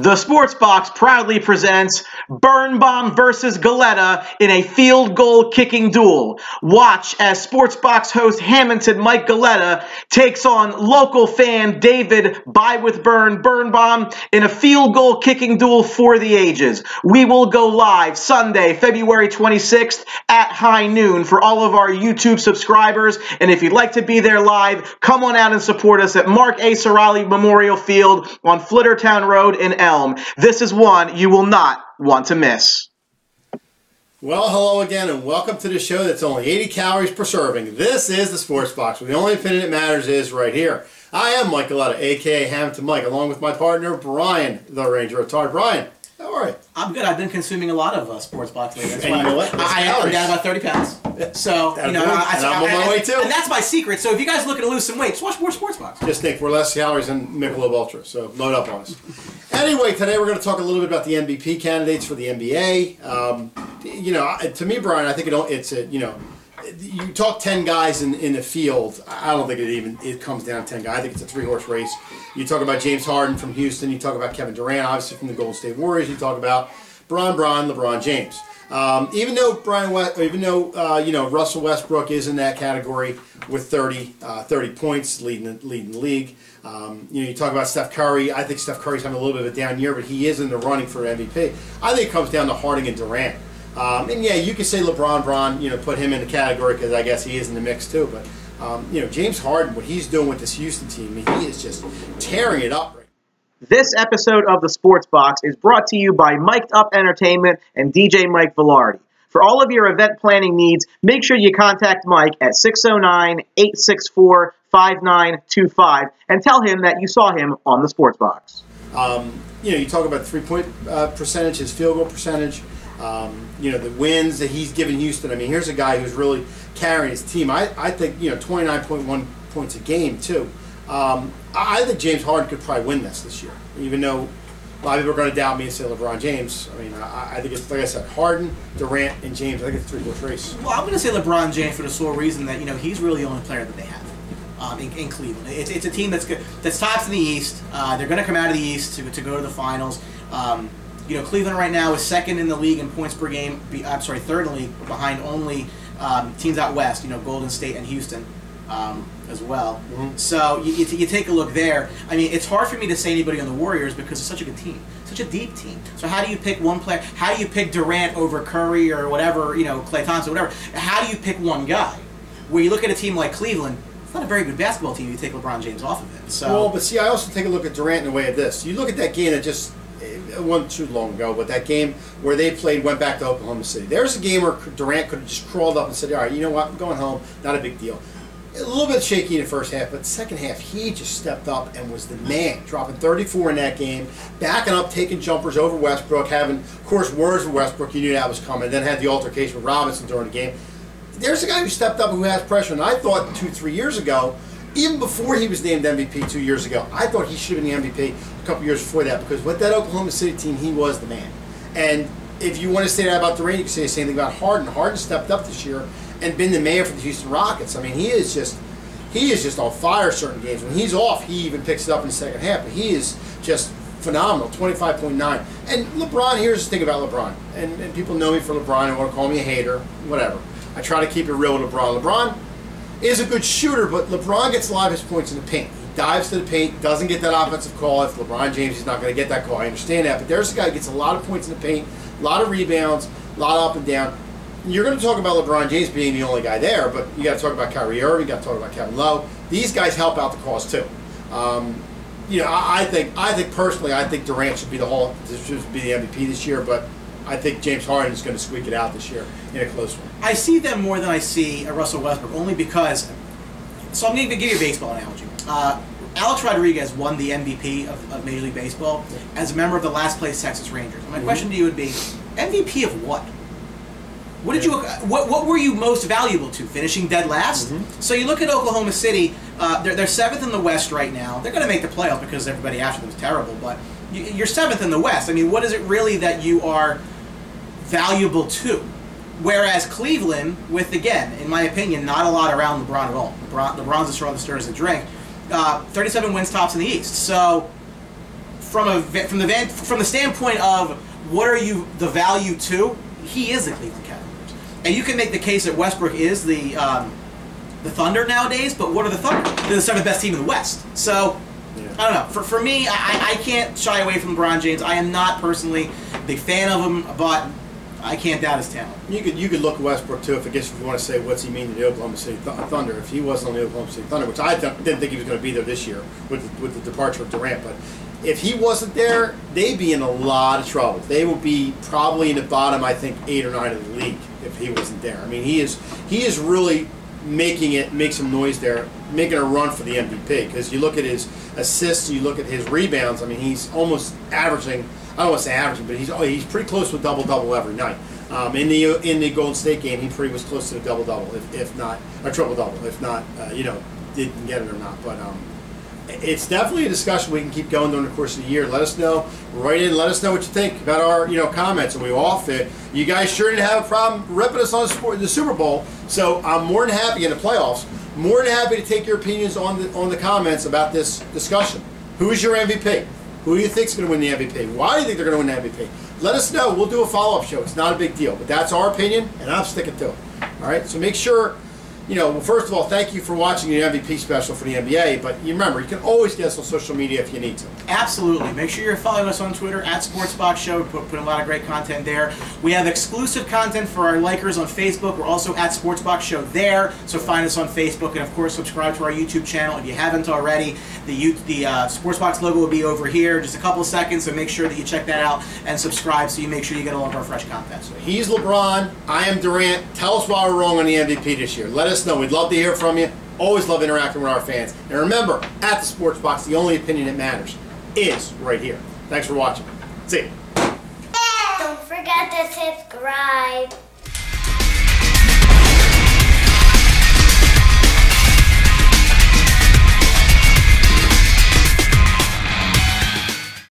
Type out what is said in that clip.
The Sports Box proudly presents Birnbaum versus Galetta in a field goal kicking duel. Watch as Sports Box host Hamilton Mike Galetta takes on local fan David Birnbaum in a field goal kicking duel for the ages. We will go live Sunday, February 26th at high noon for all of our YouTube subscribers. And if you'd like to be there live, come on out and support us at Mark A. Sorali Memorial Field on Flittertown Road in Elm. This is one you will not want to miss. Well, hello again, and welcome to the show that's only 80 calories per serving. This is the Sports Box, where the only opinion that matters is right here. I am Mike Galetta, a.k.a. Hamilton Mike, along with my partner, Brian, the Ranger Retard. Brian, how are you? I'm good. I've been consuming a lot of Sports Box lately. That's and why you know what? I'm down about 30 pounds. So, you know, I'm on my way too. And that's my secret. So if you guys looking to lose some weight, just watch more Sports Box. Just think, we're less calories than Michelob Ultra, so load up on us. Anyway, today we're going to talk a little bit about the MVP candidates for the NBA. You know, to me, Brian, I think it's a, you know, you talk 10 guys in the field. I don't think it comes down to 10 guys. I think it's a three-horse race. You talk about James Harden from Houston. You talk about Kevin Durant, obviously from the Golden State Warriors. You talk about LeBron James. Even though you know, Russell Westbrook is in that category with 30 points, leading the league. You know, you talk about Steph Curry. I think Steph Curry's having a little bit of a down year, but he is in the running for MVP. I think it comes down to Harden and Durant. And yeah, you could say LeBron, you know, put him in the category because I guess he is in the mix too. But you know, James Harden, what he's doing with this Houston team, I mean, he is just tearing it up. This episode of the Sports Box is brought to you by Mic'd Up Entertainment and DJ Mike Velardi. For all of your event planning needs, make sure you contact Mike at 609-864-5925 and tell him that you saw him on the Sports Box. You know, you talk about three-point percentage, his field goal percentage, you know, the wins that he's given Houston. I mean, here's a guy who's really carrying his team. I think, you know, 29.1 points a game, too. I think James Harden could probably win this year, even though a lot of people are going to doubt me and say LeBron James. I mean, I think it's, like I said, Harden, Durant, and James. I think it's a three-horse race. Well, I'm going to say LeBron James for the sole reason that, you know, he's really the only player that they have in Cleveland. It's a team that's good, that's tops in the East. They're going to come out of the East to go to the finals. You know, Cleveland right now is second in the league in points per game. I'm sorry, third in the league, behind only teams out west. You know, Golden State and Houston. As well. Mm-hmm. So you take a look there. I mean, it's hard for me to say anybody on the Warriors because it's such a good team, such a deep team. So how do you pick one player? How do you pick Durant over Curry or whatever, you know, Klay Thompson, whatever? How do you pick one guy? Where you look at a team like Cleveland, it's not a very good basketball team. You take LeBron James off of it. So well, but see, I also take a look at Durant in the way of this. You look at that game that just it wasn't too long ago, but that game where they went back to Oklahoma City. There's a game where Durant could have just crawled up and said, "All right, you know what? I'm going home. Not a big deal." A little bit shaky in the first half, but the second half, he just stepped up and was the man, dropping 34 in that game, backing up, taking jumpers over Westbrook, having, of course, words with Westbrook. You knew that was coming. Then had the altercation with Robinson during the game. There's a guy who stepped up who has pressure, and I thought 2-3 years ago, even before he was named MVP 2 years ago, I thought he should have been the MVP a couple years before that, because with that Oklahoma City team, he was the man. And if you want to say that about Durant, you can say the same thing about Harden. Harden stepped up this year and been the man for the Houston Rockets. I mean, he is just on fire certain games. When he's off, he even picks it up in the second half. But he is just phenomenal, 25.9. And LeBron, here's the thing about LeBron. And people know me for LeBron and want to call me a hater, whatever. I try to keep it real with LeBron. LeBron is a good shooter, but LeBron gets a lot of his points in the paint. He dives to the paint, doesn't get that offensive call. If LeBron James, he's not going to get that call. I understand that. But there's a guy who gets a lot of points in the paint, a lot of rebounds, a lot up and down. You're going to talk about LeBron James being the only guy there, but you got to talk about Kyrie Irving, you got to talk about Kevin Love. These guys help out the cause too. You know, I think personally, I think Durant should be the MVP this year, but I think James Harden is going to squeak it out this year in a close one. I see them more than I see Russell Westbrook, only because. So I'm going to give you a baseball analogy. Alex Rodriguez won the MVP of Major League Baseball as a member of the last place Texas Rangers. And my question to you would be, MVP of what? What did you? What were you most valuable to? Finishing dead last? Mm-hmm. So you look at Oklahoma City. They're seventh in the West right now. They're going to make the playoff because everybody after them is terrible. But you're seventh in the West. I mean, what is it really that you are valuable to? Whereas Cleveland, with again, in my opinion, not a lot around LeBron at all. LeBron's the straw that stirs the drink. 37 wins, tops in the East. So from the standpoint of what are you the value to, he is the Cleveland Cavaliers, and you can make the case that Westbrook is the Thunder nowadays. But what are the Thunder? They're the seventh best team in the West. So I don't know. For me, I can't shy away from LeBron James. I am not personally a big fan of him, but I can't doubt his talent. You could look at Westbrook too, if you want to say what's he mean to the Oklahoma City Thunder. If he wasn't on the Oklahoma City Thunder, which I didn't think he was going to be there this year with the departure of Durant, but if he wasn't there, they'd be in a lot of trouble. They would be probably in the bottom, I think, 8 or 9 of the league if he wasn't there. I mean, he is really make some noise there, making a run for the MVP. Because you look at his assists, you look at his rebounds. I mean, he's almost averaging. I don't want to say averaging, but he's pretty close to a double-double every night. In the Golden State game, he pretty was close to a double-double, if not a triple-double, if not didn't get it or not. But it's definitely a discussion we can keep going during the course of the year. Let us know, write in, let us know what you think about our comments, and we all fit. You guys sure didn't have a problem ripping us on the Super Bowl, so I'm more than happy in the playoffs. More than happy to take your opinions on the comments about this discussion. Who is your MVP? Who do you think is going to win the MVP? Why do you think they're going to win the MVP? Let us know. We'll do a follow-up show. It's not a big deal, but that's our opinion, and I'm sticking to it. All right. So make sure, well, first of all, thank you for watching the MVP special for the NBA. But you remember, you can always get us on social media if you need to. Absolutely. Make sure you're following us on Twitter at SportsBoxShow. We put a lot of great content there. We have exclusive content for our likers on Facebook. We're also at SportsBoxShow there. So find us on Facebook, and of course, subscribe to our YouTube channel if you haven't already. The SportsBox logo will be over here in just a couple of seconds. So make sure that you check that out and subscribe, so you make sure you get all of our fresh content. So he's LeBron. I am Durant. Tell us why we're wrong on the MVP this year. Let us know. We'd love to hear from you. Always love interacting with our fans. And remember, at the Sports Box, the only opinion that matters is right here. Thanks for watching. See you. Don't forget to subscribe.